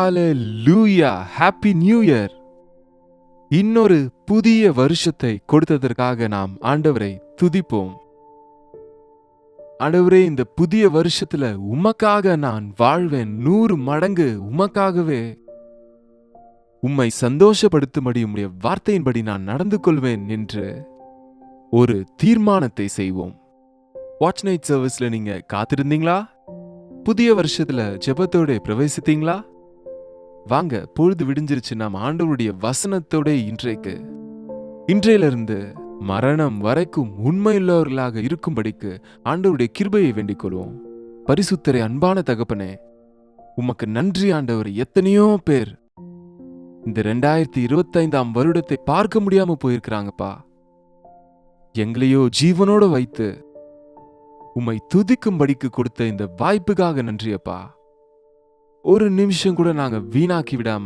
ஹalleluya, happy new year. இன்னொரு புதிய வருஷத்தை கொடுத்ததற்காக நாம் ஆண்டவரை துதிப்போம். ஆண்டவரே, இந்த புதிய வருஷத்துல உமக்காக நான் வாழ்வேன், 100 மடங்கு உமக்காகவே உம்மை சந்தோஷப்படுத்தும்படி உம்முடைய வார்த்தையின்படி நான் நடந்து கொள்வேன் என்று ஒரு தீர்மானத்தை செய்வோம். வாட்ச் நைட் சர்வீஸ்ல நீங்க காத்திருந்தீங்களா? புதிய வருஷத்துல ஜெபத்தோட பிரவேசித்தீங்களா? வாங்க, பொழுது விடிஞ்சிருச்சு. நாம் ஆண்டவருடைய வசனத்தோட இன்றையிலிருந்து மரணம் வரைக்கும் உண்மையுள்ளவர்களாக இருக்கும்படிக்கு ஆண்டவருடைய கிருபையை வேண்டிக் கொள்வோம். பரிசுத்தரே, அன்பான தகப்பனே, உமக்கு நன்றி ஆண்டவர். எத்தனையோ பேர் இந்த 2025 வருடத்தை பார்க்க முடியாம போயிருக்கிறாங்கப்பா. எங்களையோ ஜீவனோட வைத்து உம்மை துதிக்கும்படிக்கு கொடுத்த இந்த வாய்ப்புக்காக நன்றியப்பா. ஒரு நிமிஷம் கூட நாங்க வீணாக்கி விடாம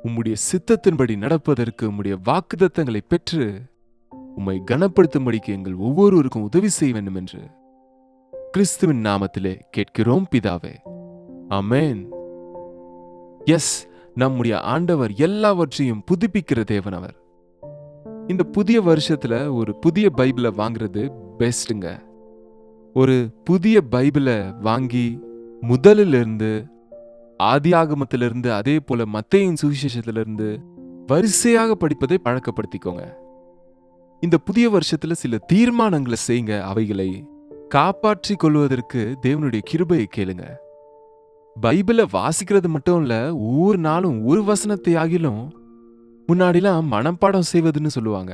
உம்முடைய சித்தத்தின்படி நடப்பதற்கு உம்முடைய வாக்குத்தத்தங்களை பெற்று உம்மை கனப்படுத்தும்படிக்கு எங்கள் ஒவ்வொருவருக்கும் உதவி செய்ய வேண்டும் என்று கிறிஸ்துவின் நாமத்திலே கேட்கிறோம் பிதாவே, ஆமென். எஸ், நம்முடைய ஆண்டவர் எல்லாவற்றையும் புதுப்பிக்கிற தேவன் அவர். இந்த புதிய வருஷத்துல ஒரு புதிய பைபிளை வாங்குறது பெஸ்ட்டுங்க. ஒரு புதிய பைபிளை வாங்கி முதலிலிருந்து, ஆதியாகமத்திலிருந்து, அதே போல மத்தேயின் சுவிசேஷத்திலிருந்து வரிசையாக படிப்பதை பழக்கப்படுத்திக்கோங்க. இந்த புதிய வருஷத்துல சில தீர்மானங்களை செய்யுங்க. அவைகளை காப்பாற்றிக் கொள்வதற்கு தேவனுடைய கிருபையை கேளுங்க. பைபிளை வாசிக்கிறது மட்டும் இல்ல, ஒவ்வொரு நாளும் ஒரு வசனத்தை ஆகிலும் முன்னாடிலாம் மனப்பாடம் செய்வதுன்னு சொல்லுவாங்க.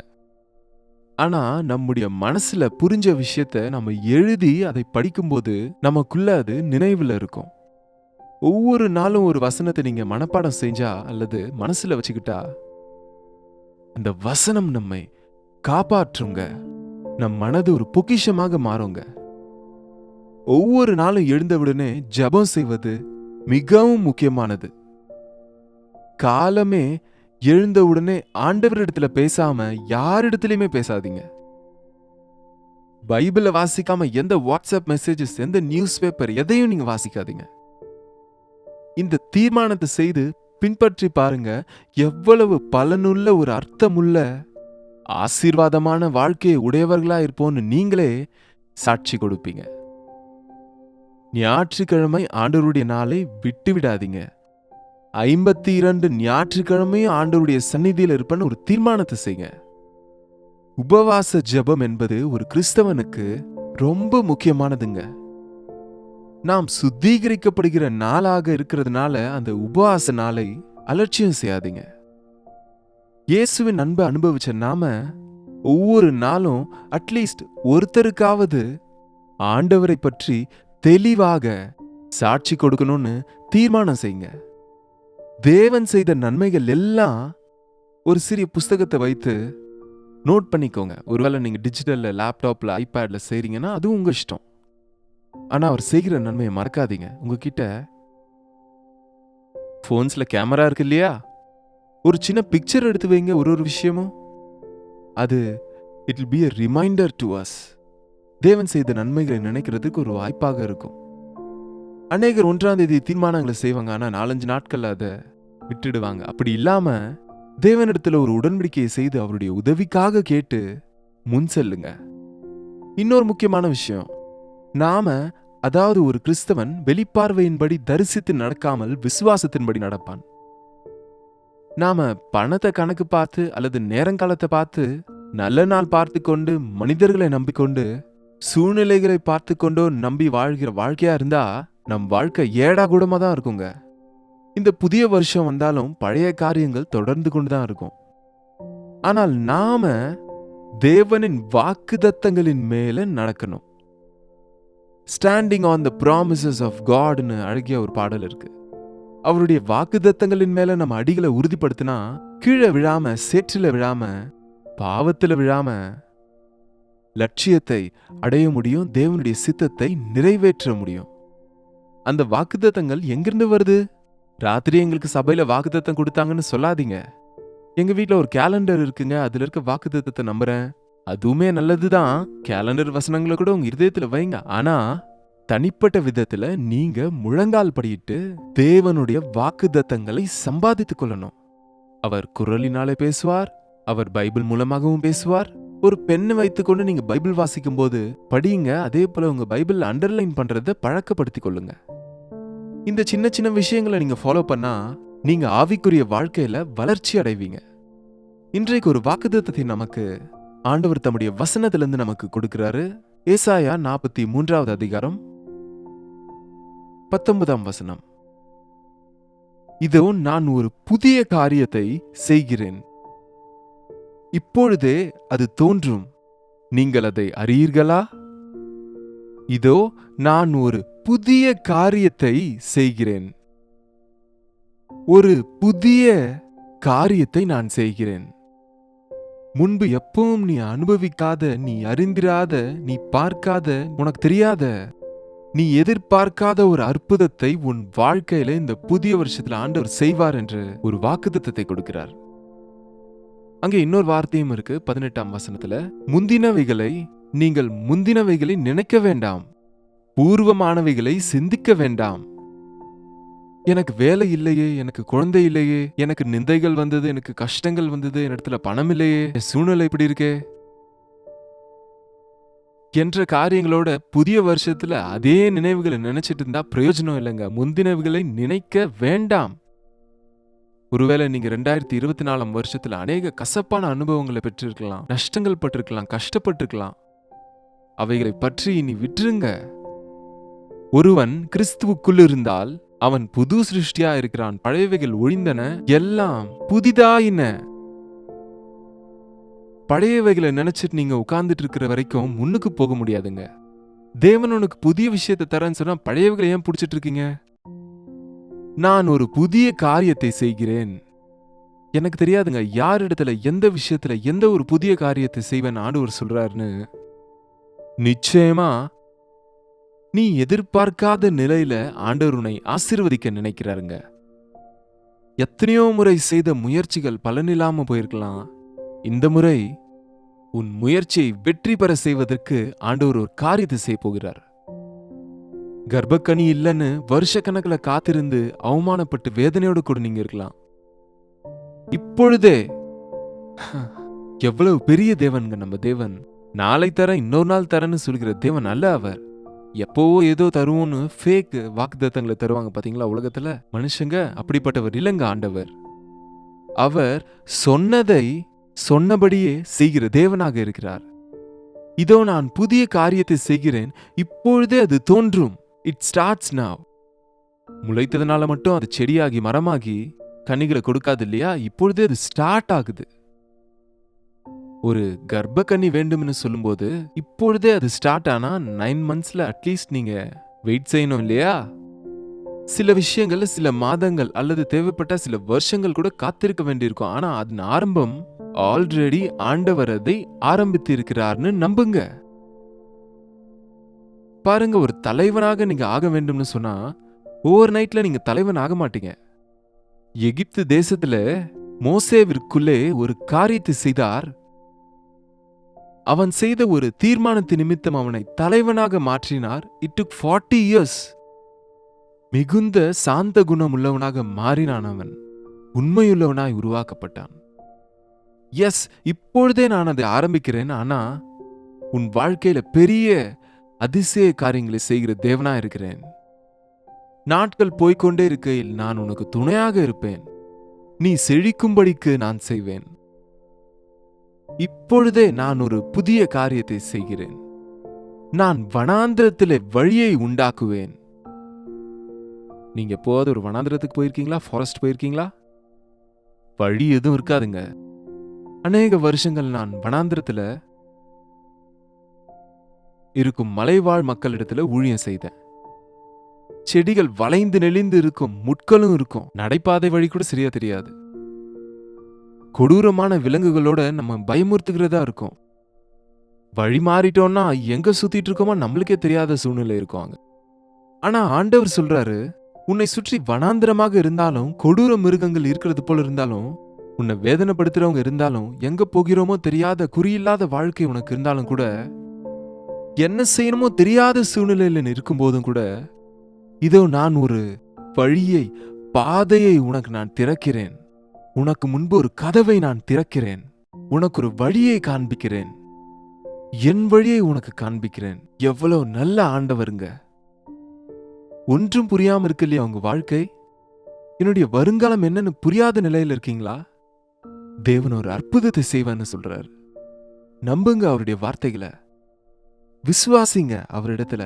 ஆனா நம்முடைய மனசுல புரிஞ்ச விஷயத்த நம்ம எழுதி அதை படிக்கும்போது நமக்குள்ள அது நினைவுல இருக்கும். ஒவ்வொரு நாளும் ஒரு வசனத்தை நீங்க மனப்பாடம் செஞ்சா அல்லது மனசுல வச்சுக்கிட்டா அந்த வசனம் நம்மை காப்பாற்றுங்க. நம் மனது ஒரு பொக்கிஷமாக மாறுங்க. ஒவ்வொரு நாளும் எழுந்தவுடனே ஜெபம் செய்வது மிகவும் முக்கியமானது. காலமே எழுந்த உடனே ஆண்டவரிடத்துல பேசாம யாரிடத்திலுமே பேசாதீங்க. பைபிளை வாசிக்காம எந்த வாட்ஸ்அப் மெசேஜஸ், எந்த நியூஸ் பேப்பர் எதையும் நீங்க வாசிக்காதீங்க. இந்த தீர்மானத்தை செய்து பின்பற்றி பாருங்க. எவ்வளவு பலனுள்ள ஒரு அர்த்தமுள்ள ஆசீர்வாதமான வாழ்க்கையை உடையவர்களா இருப்போம்னு நீங்களே சாட்சி கொடுப்பீங்க. ஞாயிற்றுக்கிழமை ஆண்டவருடைய நாளை விட்டு விடாதீங்க. 52 ஞாயிற்றுக்கிழமையும் ஆண்டவருடைய சந்நிதியில் இருப்பன்னு ஒரு தீர்மானத்தை செய்யுங்க. உபவாச ஜெபம் என்பது ஒரு கிறிஸ்தவனுக்கு ரொம்ப முக்கியமானதுங்க. நாம் சுத்திகரிக்கப்படுகிற நாளாக இருக்கிறதுனால அந்த உபவாச நாளை அலட்சியம் செய்யாதீங்க. இயேசுவின் அன்பை அனுபவிச்ச நாம ஒவ்வொரு நாளும் அட்லீஸ்ட் ஒருத்தருக்காவது ஆண்டவரை பற்றி தெளிவாக சாட்சி கொடுக்கணும்னு தீர்மானம் செய்யுங்க. தேவன் செய்த நன்மைகள் எல்லாம் ஒரு சிறிய புஸ்தகத்தை வைத்து நோட் பண்ணிக்கோங்க. ஒருவேளை நீங்க டிஜிட்டல்ல, லேப்டாப்ல, ஐபேட்ல செய்றீங்கன்னா அது உங்க இஷ்டம். ஆனா அவர் செய்கிற நன்மையை மறக்காதீங்க. உங்ககிட்ட போன்ஸ்ல கேமரா இருக்கு இல்லையா? ஒரு சின்ன பிக்சர் எடுத்து வைங்க. ஒரு விஷயமும் அது it will be a reminder to us. தேவன் செய்த நன்மைகளை நினைக்கிறதுக்கு ஒரு வாய்ப்பாக இருக்கும். அநேகர் 1ஆம் தேதி தீர்மானங்களை செய்வாங்க, ஆனா 4-5 நாட்கள் அதை விட்டுடுவாங்க. அப்படி இல்லாம தேவனிடத்துல ஒரு உடன்படிக்கையை செய்து அவருடைய உதவிக்காக கேட்டு முன் செல்லுங்க. இன்னொரு முக்கியமான விஷயம், நாம, அதாவது ஒரு கிறிஸ்தவன் வெளிப்பார்வையின்படி தரிசித்து நடக்காமல் விசுவாசத்தின்படி நடப்பான். நாம பணத்தை கணக்கு பார்த்து அல்லது நேரங்காலத்தை பார்த்து, நல்ல நாள் பார்த்து கொண்டு, மனிதர்களை நம்பிக்கொண்டு, சூழ்நிலைகளை பார்த்து கொண்டோ நம்பி வாழ்கிற வாழ்க்கையா இருந்தா நம் வாழ்க்கை ஏடா கூடமா தான் இருக்குங்க. இந்த புதிய வருஷம் வந்தாலும் பழைய காரியங்கள் தொடர்ந்து கொண்டுதான் இருக்கும். ஆனால் நாம தேவனின் வாக்குத்தத்தங்களின் மேல நடக்கணும். Standing on the promises of காட்னு அழகிய ஒரு பாடல் இருக்கு. அவருடைய வாக்குத்தத்தங்களின் மேல நம்ம அடிகளை உறுதிப்படுத்தினா கீழே விழாம, சேற்றில விழாம, பாவத்துல விழாம லட்சியத்தை அடைய முடியும். தேவனுடைய சித்தத்தை நிறைவேற்ற முடியும். அந்த வாக்குத்தத்தங்கள் எங்கிருந்து வருது? ராத்திரி எங்களுக்கு சபையில வாக்குத்தத்தம் கொடுத்தாங்கன்னு சொல்லாதீங்க. எங்க வீட்டுல ஒரு கேலண்டர் இருக்குங்க, அதுல இருக்க வாக்குத்தத்தத்தை நம்புறேன். அதுவுமே நல்லதுதான். கேலண்டர் வசனங்களை கூட உங்க இருதயத்துல வைங்க. ஆனா தனிப்பட்ட விதத்துல நீங்க முழங்கால் படியிட்டு தேவனுடைய வாக்குத்தத்தங்களை சம்பாதித்துக் கொள்ளணும். அவர் குரலினாலே பேசுவார், அவர் பைபிள் மூலமாகவும் பேசுவார். ஒரு பெண்ணை வைத்துக்கொண்டு நீங்க பைபிள் வாசிக்கும் போது படியுங்க. அதே போல உங்க பைபிள் அண்டர்லைன் பண்றத பழக்கப்படுத்திக் கொள்ளுங்க. இந்த சின்ன சின்ன விஷயங்களை நீங்க ஃபாலோ பண்ணா நீங்க ஆவிக்குரிய வாழ்க்கையில வளர்ச்சி அடைவீங்க. இன்றைக்கு ஒரு வாக்குத்தத்தத்தை நமக்கு ஆண்டவர் தம்முடைய வசனத்திலிருந்து நமக்கு கொடுக்கிறாரு. ஏசாயா 43வது அதிகாரம் 19ஆம் வசனம். இதோ நான் ஒரு புதிய காரியத்தை செய்கிறேன், இப்பொழுதே அது தோன்றும், நீங்கள் அதை அறியீர்களா? இதோ நான் ஒரு புதிய காரியத்தை செய்கிறேன். ஒரு புதிய காரியத்தை நான் செய்கிறேன். முன்பு எப்பவும் நீ அனுபவிக்காத, நீ அறிந்திராத, நீ பார்க்காத, உனக்கு தெரியாத, நீ எதிர்பார்க்காத ஒரு அற்புதத்தை உன் வாழ்க்கையில இந்த புதிய வருஷத்துல ஆண்டவர் செய்வார் என்று ஒரு வாக்குத்தத்தத்தை கொடுக்கிறார். அங்கே இன்னொரு வார்த்தையும் இருக்கு 18ஆம் வசனத்துல. முந்தினவைகளை நீங்கள் முந்தினவைகளை நினைக்க வேண்டாம், பூர்வமானவைகளை சிந்திக்க வேண்டாம். எனக்கு வேலை இல்லையே, எனக்கு குழந்தை இல்லையே, எனக்கு நிந்தைகள் வந்தது, எனக்கு கஷ்டங்கள் வந்தது, என் இடத்துல பணம் இல்லையே, என் சூழ்நிலை இப்படி இருக்கே என்ற காரியங்களோட புதிய வருஷத்துல அதே நினைவுகளை நினைச்சிட்டு இருந்தா பிரயோஜனம் இல்லைங்க. முந்தினவைகளை நினைக்க வேண்டாம். ஒருவேளை நீங்க 2024ஆம் வருஷத்துல அநேக கசப்பான அனுபவங்களை பெற்றிருக்கலாம், நஷ்டங்கள் பட்டிருக்கலாம், கஷ்டப்பட்டிருக்கலாம். அவைகளை பற்றி இனி விட்டுருங்க. ஒருவன் கிறிஸ்துவுக்குள் இருந்தால் அவன் புது சிருஷ்டியா இருக்கிறான், பழையவைகள் ஒழிந்தன, எல்லாம் புதிதாயின. பழையவைகளை நினைச்சிட்டு நீங்க உட்கார்ந்துட்டு இருக்கிற வரைக்கும் முன்னுக்கு போக முடியாதுங்க. தேவன் உனக்கு புதிய விஷயத்தை தரேன்னு சொன்னா பழையவைகளை ஏன் பிடிச்சிட்டு இருக்கீங்க? நான் ஒரு புதிய காரியத்தை செய்கிறேன். எனக்கு தெரியாதுங்க யார் இடத்துல எந்த விஷயத்துல எந்த ஒரு புதிய காரியத்தை செய்வேன் ஆண்டவர் சொல்றாருன்னு. நிச்சயமா நீ எதிர்பார்க்காத நிலையில ஆண்டவர் உன்னை ஆசீர்வதிக்க நினைக்கிறாருங்க. எத்தனையோ முறை செய்த முயற்சிகள் பலனில்லாம போயிருக்கலாம். இந்த முறை உன் முயற்சியை வெற்றி பெற செய்வதற்கு ஆண்டவர் ஒரு காரியத்தை செய்ய போகிறார். கர்ப்பக்கனி இல்லைன்னு வருஷக்கணக்கில் காத்திருந்து அவமானப்பட்டு வேதனையோடு கூட நீங்க இருக்கலாம். இப்பொழுதே எவ்வளவு பெரிய தேவன்ங்க நம்ம தேவன். நாளை தர இன்னொரு நாள் தரன்னு சொல்கிற தேவன் அல்ல அவர். எப்போவோ ஏதோ தருவோன்னு ஃபேக் வாக்குத்தத்தங்களை தருவாங்க பாத்தீங்களா உலகத்துல. மனுஷங்க அப்படிப்பட்டவர் இல்லைங்க ஆண்டவர். அவர் சொன்னதை சொன்னபடியே செய்கிற தேவனாக இருக்கிறார். இதோ நான் புதிய காரியத்தை செய்கிறேன், இப்பொழுதே அது தோன்றும். It starts now. முளைத்ததுனால மட்டும் அது செடியாகி மரமாகி கனிகளை கொடுக்காது இல்லையா? இப்பொழுதே அது ஸ்டார்ட் ஆகுது. ஒரு கர்ப்பக்கனி வேண்டும்னு சொல்லும்போது இப்பொழுதே அது ஸ்டார்ட் ஆனா 9 monthsல அட்லீஸ்ட் நீங்க வெயிட் செய்யணும் இல்லையா? சில விஷயங்கள்ல சில மாதங்கள் அல்லது தேவைப்பட்ட சில வருஷங்கள் கூட காத்திருக்க வேண்டியிருக்கும். ஆனா அதன் ஆரம்பம் ஆல்ரெடி ஆண்டவர் அதை ஆரம்பித்து இருக்கிறார்னு நம்புங்க. பாருங்க, ஒரு தலைவனாக நீங்க ஆக வேண்டும்னு சொன்னா ஓவர் நைட்ல நீங்க தலைவன் ஆக மாட்டீங்க. எகிப்து தேசத்துல மோசேவிற்குள்ளே ஒரு காரியத்தை செய்தார். அவன் செய்த ஒரு தீர்மானத்தின் நிமித்தம் அவனை தலைவனாக மாற்றினார். It took 40 years. மிகுந்த சாந்த குணம் உள்ளவனாக மாறினான். அவன் உண்மையுள்ளவனாய் உருவாக்கப்பட்டான். எஸ், இப்பொழுதே நான் அதை ஆரம்பிக்கிறேன். ஆனா உன் வாழ்க்கையில பெரிய அதிசய காரியங்களை செய்கிற தேவனா இருக்கிறேன். நாட்கள் போய்கொண்டே இருக்கையில் நான் உனக்கு துணையாக இருப்பேன். நீ செழிக்கும்படிக்கு நான் செய்வேன். இப்பொழுதே நான் ஒரு புதிய காரியத்தை செய்கிறேன். நான் வனாந்திரத்திலே வழியை உண்டாக்குவேன். நீங்க எப்போது ஒரு வனாந்திரத்துக்கு போயிருக்கீங்களா? ஃபாரஸ்ட் போயிருக்கீங்களா? வழி எதுவும் இருக்காதுங்க. அநேக வருஷங்கள் நான் வனாந்திரத்துல இருக்கும் மலைவாழ் மக்களிடத்துல ஊழியம் செய்தேன். செடிகள் வளைந்து நெளிந்து இருக்கும், முட்களும் இருக்கும், நடைபாதை வழி கூட சரியா தெரியாது. கொடூரமான விலங்குகளோட நம்ம பயமுறுத்துகிறதா இருக்கும். வழி மாறிட்டோம்னா எங்க சுத்திட்டு இருக்கோமோ நம்மளுக்கே தெரியாத சூழ்நிலை இருக்கும் அங்க. ஆனா ஆண்டவர் சொல்றாரு, உன்னை சுற்றி வனாந்திரமாக இருந்தாலும், கொடூர மிருகங்கள் இருக்கிறது போல இருந்தாலும், உன்னை வேதனைப்படுத்துறவங்க இருந்தாலும், எங்க போகிறோமோ தெரியாத குறியில்லாத வாழ்க்கை உனக்கு இருந்தாலும் கூட என்ன செய்யணுமோ தெரியாத சூழ்நிலையில இருக்கும் போதும் கூட, இதோ நான் ஒரு வழியை, பாதையை உனக்கு நான் திறக்கிறேன். உனக்கு முன்பு ஒரு கதவை நான் திறக்கிறேன். உனக்கு ஒரு வழியை காண்பிக்கிறேன். என் வழியை உனக்கு காண்பிக்கிறேன். எவ்வளவு நல்ல ஆண்டவருங்க. ஒன்றும் புரியாம இருக்கு இல்லையா உங்க வாழ்க்கை? என்னுடைய வருங்காலம் என்னன்னு புரியாத நிலையில இருக்கீங்களா? தேவன் ஒரு அற்புதத்தை செய்வான்னு சொல்றாரு. நம்புங்க அவருடைய வார்த்தைகளை, விசுவாசிங்க அவரிடத்துல.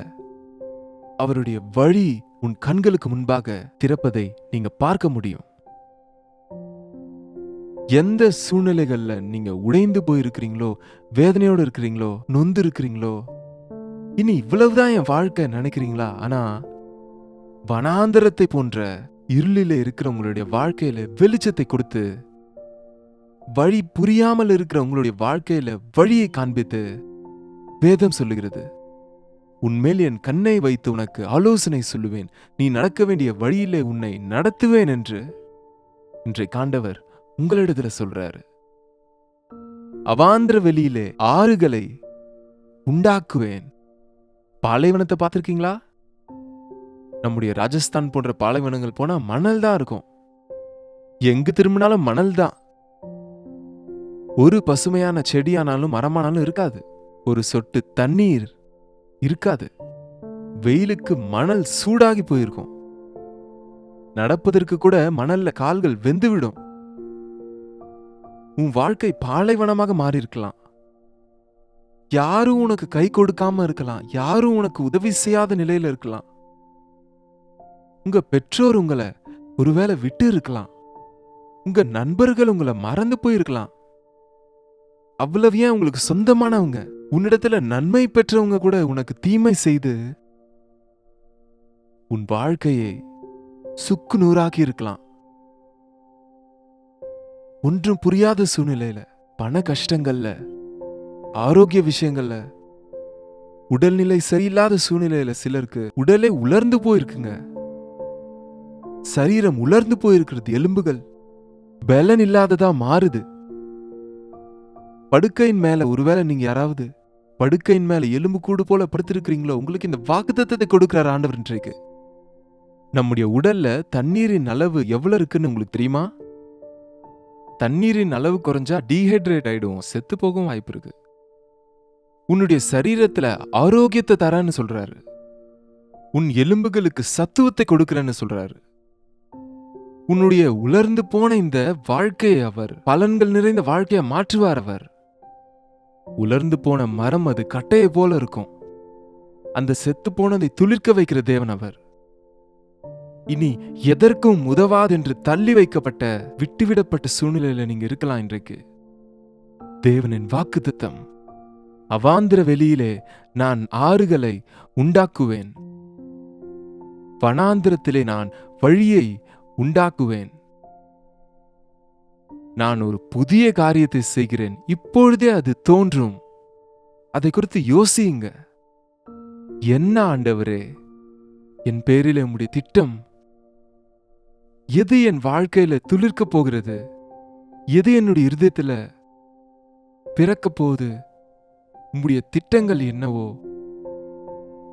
அவருடைய வழி உன் கண்களுக்கு முன்பாக திறப்பதை நீங்க பார்க்க முடியும். எந்த சூழ்நிலைகள்ல நீங்க உடைந்து போயிருக்கிறீங்களோ, வேதனையோடு இருக்கிறீங்களோ, நொந்து இருக்கிறீங்களோ, இனி இவ்வளவுதான் என் வாழ்க்கை நினைக்கிறீங்களா? ஆனா வனாந்தரத்தை போன்ற இருளில இருக்கிற உங்களுடைய வாழ்க்கையில வெளிச்சத்தை கொடுத்து, வழி புரியாமல் இருக்கிற உங்களுடைய வாழ்க்கையில வழியை காண்பித்து வேதம் சொல்லுகிறது, உன்மேல் என் கண்ணை வைத்து உனக்கு ஆலோசனை சொல்லுவேன், நீ நடக்க வேண்டிய வழியிலே உன்னை நடத்துவேன் என்று இன்றைக்கு ஆண்டவர் உங்களிடத்துல சொல்றாரு. அவாந்திர வெளியிலே ஆறுகளை உண்டாக்குவேன். பாலைவனத்தை பார்த்திருக்கீங்களா? நம்முடைய ராஜஸ்தான் போன்ற பாலைவனங்கள் போனா மணல் தான் இருக்கும். எங்கு திரும்பினாலும் மணல் தான். ஒரு பசுமையான செடியானாலும் மரமானாலும் இருக்காது. ஒரு சொட்டு தண்ணீர் இருக்காது. வெயிலுக்கு மணல் சூடாகி போயிருக்கும். நடப்பதற்கு கூட மணல்ல கால்கள் வெந்துவிடும். உன் வாழ்க்கை பாலைவனமாக மாறி இருக்கலாம். யாரும் உனக்கு கை கொடுக்காம இருக்கலாம். யாரும் உனக்கு உதவி செய்யாத நிலையில இருக்கலாம். உங்க பெற்றோர் உங்களை ஒருவேளை விட்டு இருக்கலாம். உங்க நண்பர்கள் உங்களை மறந்து போயிருக்கலாம். அவ்வளவு ஏன் உங்களுக்கு சொந்தமானவங்க, உன்னிடத்துல நன்மை பெற்றவங்க கூட உனக்கு தீமை செய்து உன் வாழ்க்கையை சுக்கு நூறாக்கி இருக்கலாம். ஒன்றும் புரியாத சூழ்நிலையில, பண கஷ்டங்கள்ல, ஆரோக்கிய விஷயங்கள்ல, உடல்நிலை சரியில்லாத சூழ்நிலையில சிலருக்கு உடலே உலர்ந்து போயிருக்குங்க. சரீரம் உலர்ந்து போயிருக்கிறது. எலும்புகள் பலன் இல்லாததா மாறுது. படுக்கையின் மேல ஒருவேளை நீங்க யாராவது படுக்கையின் மேல எலும்பு கூடு போல படுத்திருக்கிறீங்களோ, உங்களுக்கு இந்த வாக்குத்தத்தத்தை கொடுக்கிறார் ஆண்டவர் இன்றைக்கு. நம்முடைய உடல்ல தண்ணீரின் அளவு எவ்வளவு இருக்குன்னு உங்களுக்கு தெரியுமா? தண்ணீரின் அளவு குறைஞ்சா டீஹைட்ரேட் ஆயிடும், செத்து போகவும் வாய்ப்பு இருக்கு. உன்னுடைய சரீரத்துல ஆரோக்கியத்தை தரன்னு சொல்றாரு. உன் எலும்புகளுக்கு சத்துவத்தை கொடுக்கிறேன்னு சொல்றாரு. உன்னுடைய உலர்ந்து போன இந்த வாழ்க்கையை அவர் பலன்கள் நிறைந்த வாழ்க்கையை மாற்றுவார். அவர் உலர்ந்து போன மரம் அது கட்டையை போல இருக்கும். அந்த செத்து போனதை துளிர்க்க வைக்கிற தேவன் அவர். இனி எதற்கும் உதவாதென்று தள்ளி வைக்கப்பட்ட, விட்டுவிடப்பட்ட சூழ்நிலையில நீங்க இருக்கலாம். இன்றைக்கு தேவனின் வாக்குத்தத்தம், அவாந்திர வெளியிலே நான் ஆறுகளை உண்டாக்குவேன், வனாந்திரத்திலே நான் வழியை உண்டாக்குவேன், நான் ஒரு புதிய காரியத்தை செய்கிறேன், இப்பொழுதே அது தோன்றும். அதை குறித்து யோசியுங்க. என்ன ஆண்டவரே, என் பேரில் உம்முடைய திட்டம் எது? என் வாழ்க்கையில துளிர்க்க போகிறது? எது என்னுடைய இருதயத்துல பிறக்க போகுது? உம்முடைய திட்டங்கள் என்னவோ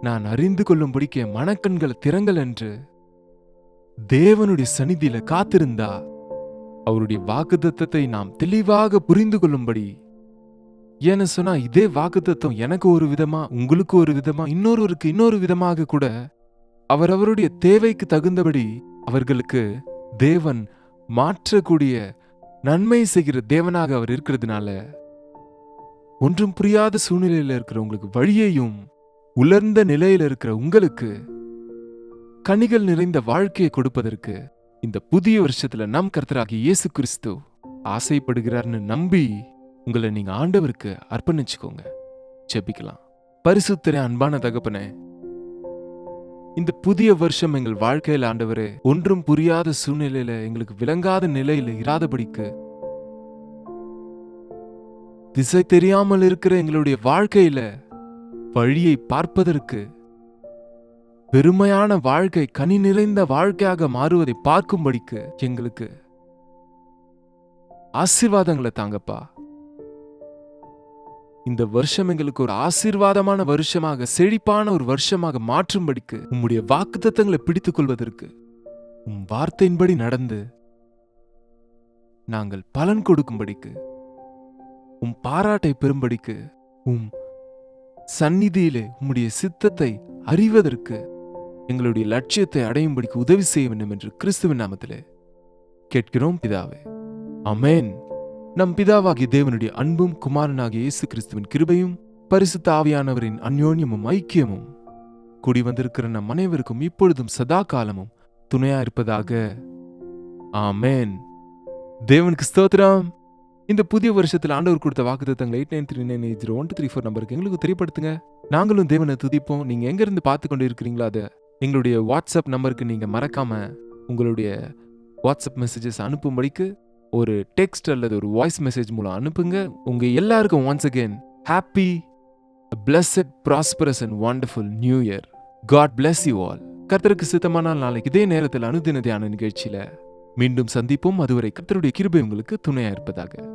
நான் அறிந்து கொள்ளும்படிக்கு மனக்கண்களை திறங்கள் என்று தேவனுடைய சந்நிதியில காத்திருந்தா, அவருடைய வாக்குத்தத்தத்தை நாம் தெளிவாக புரிந்து கொள்ளும்படி, ஏன்னு சொன்னா இதே வாக்குத்தத்தம் எனக்கு ஒரு விதமா, உங்களுக்கு ஒரு விதமா, இன்னொருவருக்கு இன்னொரு விதமாக கூட அவரவருடைய தேவைக்கு தகுந்தபடி அவர்களுக்கு தேவன் மாற்றக்கூடிய, நன்மை செய்கிற தேவனாக அவர் இருக்கிறதுனால, ஒன்றும் புரியாத சூழ்நிலையில இருக்கிற உங்களுக்கு வழியையும், உலர்ந்த நிலையில இருக்கிற உங்களுக்கு கனிகள் நிறைந்த வாழ்க்கையை கொடுப்பதற்கு இந்த புதிய வருஷத்துல நம் கர்த்தராகிய இயேசு கிறிஸ்து ஆசைப்படுகிறார்னு நம்பி உங்களை நீங்க ஆண்டவருக்கு அர்ப்பணிச்சுக்கோங்க. ஜெபிக்கலாம். பரிசுத்தரே, அன்பான தகப்பனே, இந்த புதிய வருஷம் எங்கள் வாழ்க்கையில் ஆண்டவரே, ஒன்றும் புரியாத சூழ்நிலையில, எங்களுக்கு விளங்காத நிலையில இராதபடிக்கு, திசை தெரியாமல் இருக்கிற எங்களுடைய வாழ்க்கையில வழியை பார்ப்பதற்கு, பெருமையான வாழ்க்கை கனி நிறைந்த வாழ்க்கையாக மாறுவதை பார்க்கும்படிக்கு எங்களுக்கு ஆசீர்வாதங்களை தாங்கப்பா. இந்த வருஷம் எங்களுக்கு ஒரு ஆசீர்வாதமான வருஷமாக, செழிப்பான ஒரு வருஷமாக மாற்றும்படிக்கு, உம்முடைய வாக்குத்தத்தங்களை பிடித்துக் கொள்வதற்கு, உம் வார்த்தையின்படி நடந்து நாங்கள் பலன் கொடுக்கும்படிக்கு, உம் பாராட்டை பெறும்படிக்கு, உம் சந்நிதியிலே உம்முடைய சித்தத்தை அறிவதற்கு, எங்களுடைய லட்சியத்தை அடையும்படிக்கு உதவி செய்ய வேண்டும் என்று கிறிஸ்துவின் நாமத்திலே கேட்கிறோம் பிதாவே. ஆமென். நம் பிதாவாகிய தேவனுடைய அன்பும் குமாரனாகிய இயேசு கிறிஸ்துவின் கிருபையும் பரிசுத்த ஆவியானவரின் அந்யோன்யமும் ஐக்கியமும் கூடி வந்திருக்கிற நம் அனைவருக்கும் இப்பொழுதும் சதா காலமும் துணையா இருப்பதாக. ஆமென். தேவனுக்கு ஸ்தோத்திரம். இந்த புதிய வருஷத்தில் ஆண்டவர் கொடுத்த வாக்குத்தத்தங்களை 8939801234 நம்பருக்கு எங்களுக்கு தெரியப்படுத்துங்க. நாங்களும் தேவனை துதிப்போம். நீங்க எங்க இருந்து பார்த்து கொண்டு இருக்கிறீங்களோ அதை எங்களுடைய வாட்ஸ்அப் நம்பருக்கு நீங்க மறக்காம உங்களுடைய வாட்ஸ்அப் மெசேஜஸ் அனுப்பும்படிக்கு ஒரு டெக்ஸ்ட் அல்லது ஒரு வாய்ஸ் மெசேஜ் மூலம் அனுப்புங்க. உங்க எல்லாருக்கும் once again happy, blessed, prosperous and wonderful new year. God bless you all. கர்த்தருக்கு சித்தமானால் நாளைக்கு இதே நேரத்தில் அனுதின தியான நிகழ்ச்சியில மீண்டும் சந்திப்போம். அதுவரை கர்த்தருடைய கிருபை உங்களுக்கு துணையா இருப்பதாக.